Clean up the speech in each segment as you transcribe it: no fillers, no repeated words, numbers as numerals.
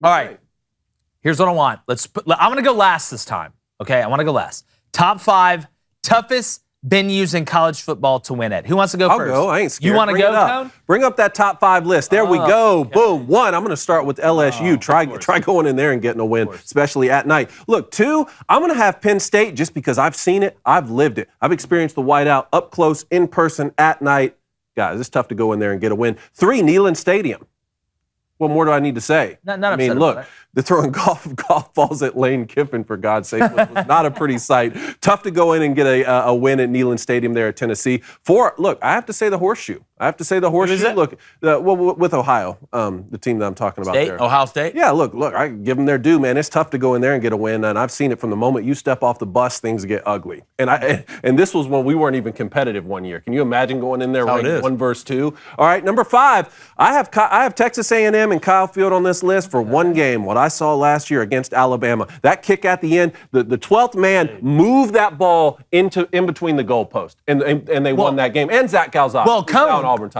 All right. Here's what I want. I'm going to go last this time. Okay, I want to go last. Top 5 toughest venues in college football to win at. Who wants to go first? I'll go. I ain't scared. You want to go, Cone? Bring up that top 5 list. There we go. Okay. Boom. 1, I'm going to start with LSU. Try going in there and getting a win, especially at night. Look, 2, I'm going to have Penn State just because I've seen it. I've lived it. I've experienced the whiteout up close, in person, at night. Guys, it's tough to go in there and get a win. 3, Neyland Stadium. What more do I need to say? I mean, look, they're throwing golf balls at Lane Kiffin, for God's sake, was not a pretty sight. Tough to go in and get a win at Neyland Stadium there at Tennessee. 4, look, I have to say the Horseshoe. Look, with Ohio, the team that I'm talking about there. Ohio State? Yeah, look, I give them their due, man. It's tough to go in there and get a win, and I've seen it from the moment you step off the bus, things get ugly. And this was when we weren't even competitive one year. Can you imagine going in there ranked 1 versus 2? All right, number 5, I have Texas A&M and Kyle Field on this list for one game. What I saw last year against Alabama, that kick at the end, the 12th man moved that ball in between the goalpost, and they won that game. And Zach Calzada. Well,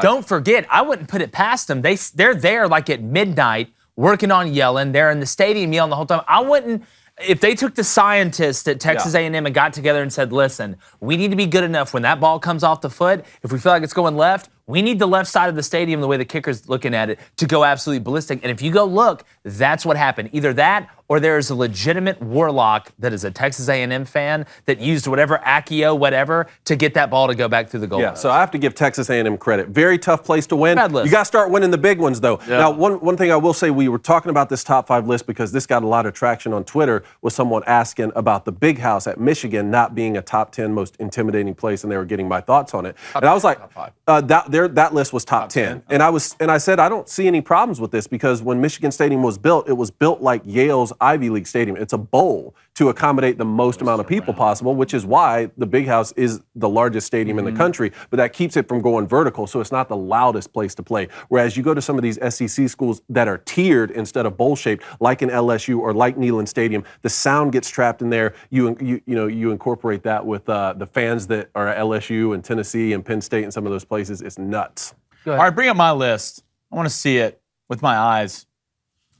don't forget, I wouldn't put it past them. They're there like at midnight working on yelling. They're in the stadium yelling the whole time. I wouldn't. If they took the scientists at Texas A&M and got together and said, listen, we need to be good enough when that ball comes off the foot, if we feel like it's going left, we need the left side of the stadium, the way the kicker's looking at it, to go absolutely ballistic. And if you go look, that's what happened. Either that or there's a legitimate warlock that is a Texas A&M fan that used whatever Accio, whatever, to get that ball to go back through the goal. Yeah, so I have to give Texas A&M credit. Very tough place to win. Bad list. You got to start winning the big ones, though. Yeah. Now, one thing I will say, we were talking about this top 5 list because this got a lot of traction on Twitter, was someone asking about the Big House at Michigan not being a top 10 most intimidating place, and they were getting my thoughts on it. And I was like, that list was top 10. And I said, I don't see any problems with this because when Michigan Stadium was built, it was built like Yale's Ivy League Stadium. It's a bowl to accommodate the most amount of people possible, which is why the Big House is the largest stadium in the country, but that keeps it from going vertical, so it's not the loudest place to play. Whereas you go to some of these SEC schools that are tiered instead of bowl-shaped, like in LSU or like Neyland Stadium, the sound gets trapped in there. You incorporate that with the fans that are at LSU and Tennessee and Penn State and some of those places. It's nuts. All right, bring up my list. I want to see it with my eyes.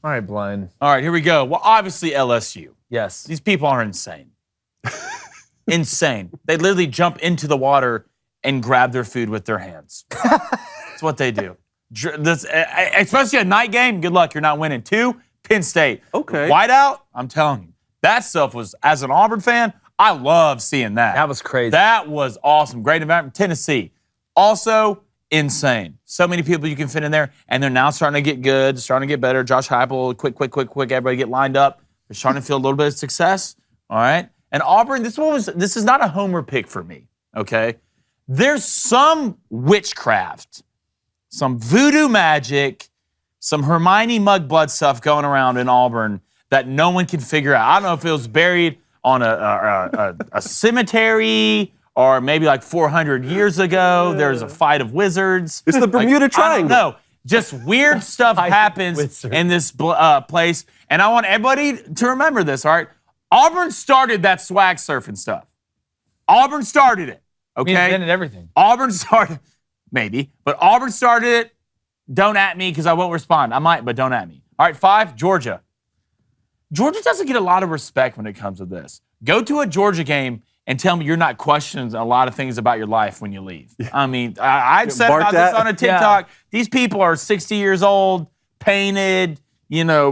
All right, Blaine. All right, here we go. Well, obviously LSU. Yes. These people are insane. Insane. They literally jump into the water and grab their food with their hands. That's what they do. Especially a night game, good luck, you're not winning. 2, Penn State. Okay. Whiteout, I'm telling you. That stuff was, as an Auburn fan, I love seeing that. That was crazy. That was awesome. Great environment. Tennessee. Also, insane. So many people you can fit in there, and they're now starting to get good, starting to get better. Josh Heupel, quick, everybody get lined up. They're starting to feel a little bit of success, all right? And Auburn, this is not a homer pick for me, okay? There's some witchcraft, some voodoo magic, some Hermione Mudblood stuff going around in Auburn that no one can figure out. I don't know if it was buried on a cemetery or maybe like 400 years ago, there's a fight of wizards. It's the Bermuda Triangle. I don't know. Just weird stuff happens in this place. And I want everybody to remember this, all right? Auburn started that swag surfing stuff. Auburn started it, okay? We invented everything. Auburn started, maybe, but Auburn started it. Don't at me because I won't respond. I might, but don't at me. All right, 5, Georgia. Georgia doesn't get a lot of respect when it comes to this. Go to a Georgia game and tell me you're not questioning a lot of things about your life when you leave. I mean, I'd said about this on a TikTok. Yeah. These people are 60 years old, painted,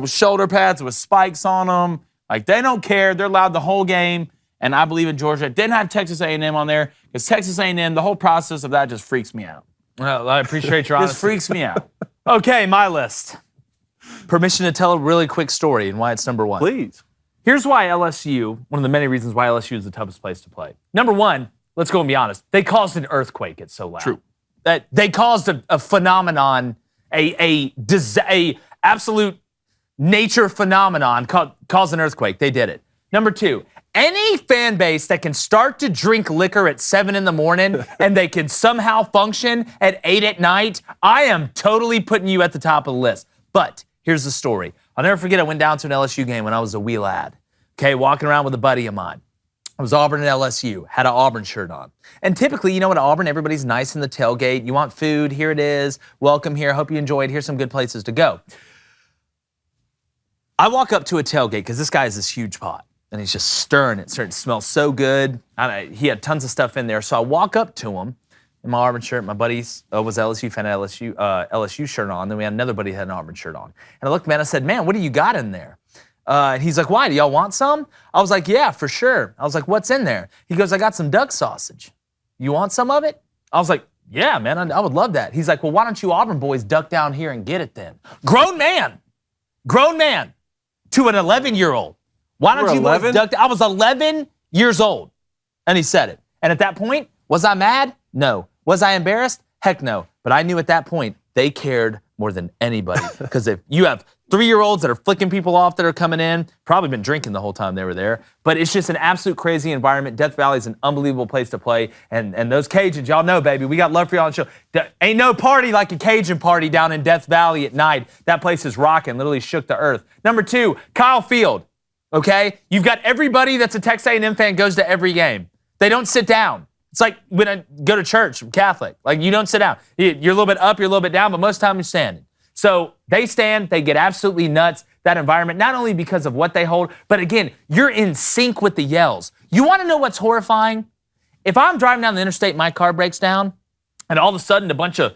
shoulder pads with spikes on them. Like, they don't care. They're loud the whole game, and I believe in Georgia. Didn't have Texas A&M on there because Texas A&M, the whole process of that just freaks me out. Well, I appreciate your honesty. Just freaks me out. Okay, my list. Permission to tell a really quick story and why it's number 1. Please. Here's why LSU, one of the many reasons why LSU is the toughest place to play. Number 1, let's go and be honest. They caused an earthquake. It's so loud. True. That they caused a phenomenon, a absolute nature phenomenon caused an earthquake. They did it. Number 2, any fan base that can start to drink liquor at 7 in the morning and they can somehow function at 8 at night, I am totally putting you at the top of the list. But here's the story. I'll never forget I went down to an LSU game when I was a wee lad. Okay, walking around with a buddy of mine. I was Auburn and LSU, had an Auburn shirt on. And typically, at Auburn, everybody's nice in the tailgate. You want food, here it is. Welcome here, hope you enjoyed. Here's some good places to go. I walk up to a tailgate because this guy has this huge pot and he's just stirring it. It smells so good. He had tons of stuff in there. So I walk up to him in my Auburn shirt. My buddy's was LSU fan, had LSU shirt on. Then we had another buddy that had an Auburn shirt on. And I looked, man, I said, man, what do you got in there? And he's like, why? Do y'all want some? I was like, yeah, for sure. I was like, what's in there? He goes, I got some duck sausage. You want some of it? I was like, yeah, man, I would love that. He's like, well, why don't you Auburn boys duck down here and get it then? Grown man to an 11-year-old. Why don't you boys duck down? I was 11 years old. And he said it. And at that point, was I mad? No. Was I embarrassed? Heck no. But I knew at that point they cared more than anybody. Because if you have 3-year-olds that are flicking people off that are coming in, probably been drinking the whole time they were there. But it's just an absolute crazy environment. Death Valley is an unbelievable place to play. And those Cajuns, y'all know, baby, we got love for y'all on the show. There ain't no party like a Cajun party down in Death Valley at night. That place is rocking, literally shook the earth. Number 2, Kyle Field, okay? You've got everybody that's a Texas A&M fan goes to every game. They don't sit down. It's like when I go to church, I'm Catholic. Like, you don't sit down. You're a little bit up, you're a little bit down, but most of the time you're standing. So they stand, they get absolutely nuts, that environment, not only because of what they hold, but again, you're in sync with the yells. You want to know what's horrifying? If I'm driving down the interstate, my car breaks down, and all of a sudden a bunch of,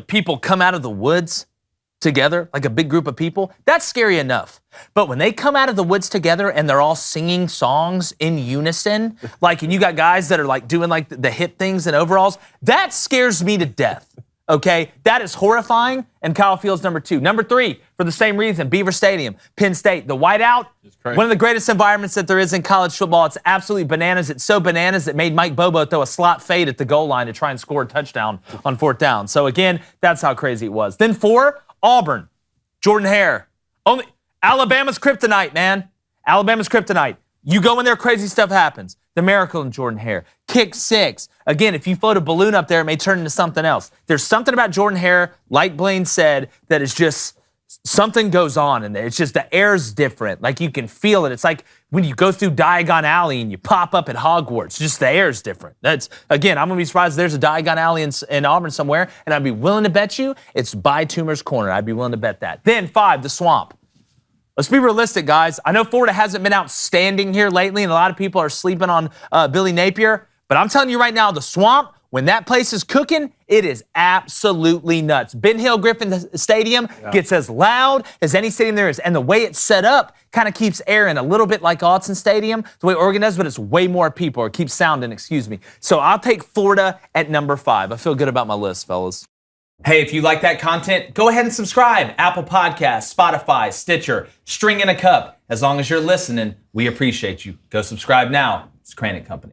people come out of the woods together, like a big group of people, that's scary enough. But when they come out of the woods together and they're all singing songs in unison, and you got guys that are like doing like the hip things and overalls, that scares me to death. Okay, that is horrifying, and Kyle Field's number 2. Number 3, for the same reason, Beaver Stadium, Penn State, the whiteout, one of the greatest environments that there is in college football. It's absolutely bananas. It's so bananas it made Mike Bobo throw a slot fade at the goal line to try and score a touchdown on 4th down. So again, that's how crazy it was. Then 4, Auburn, Jordan Hare. Only Alabama's kryptonite, man. Alabama's kryptonite. You go in there, crazy stuff happens. The miracle in Jordan Hare. Kick 6. Again, if you float a balloon up there, it may turn into something else. There's something about Jordan Hare, like Blaine said, that is just something goes on in there. It's just the air's different. Like, you can feel it. It's like when you go through Diagon Alley and you pop up at Hogwarts. Just the air's different. That's, again, I'm going to be surprised if there's a Diagon Alley in Auburn somewhere, and I'd be willing to bet you it's by Toomer's Corner. I'd be willing to bet that. Then 5, the Swamp. Let's be realistic, guys. I know Florida hasn't been outstanding here lately, and a lot of people are sleeping on Billy Napier. But I'm telling you right now, the Swamp, when that place is cooking, it is absolutely nuts. Ben Hill Griffin Stadium gets as loud as any stadium there is. And the way it's set up kind of keeps air in, a little bit like Autzen Stadium, the way Oregon does, but it's way more people, or keeps sounding, excuse me. So I'll take Florida at number 5. I feel good about my list, fellas. Hey, if you like that content, go ahead and subscribe. Apple Podcasts, Spotify, Stitcher, String in a Cup. As long as you're listening, we appreciate you. Go subscribe now. It's Crane & Company.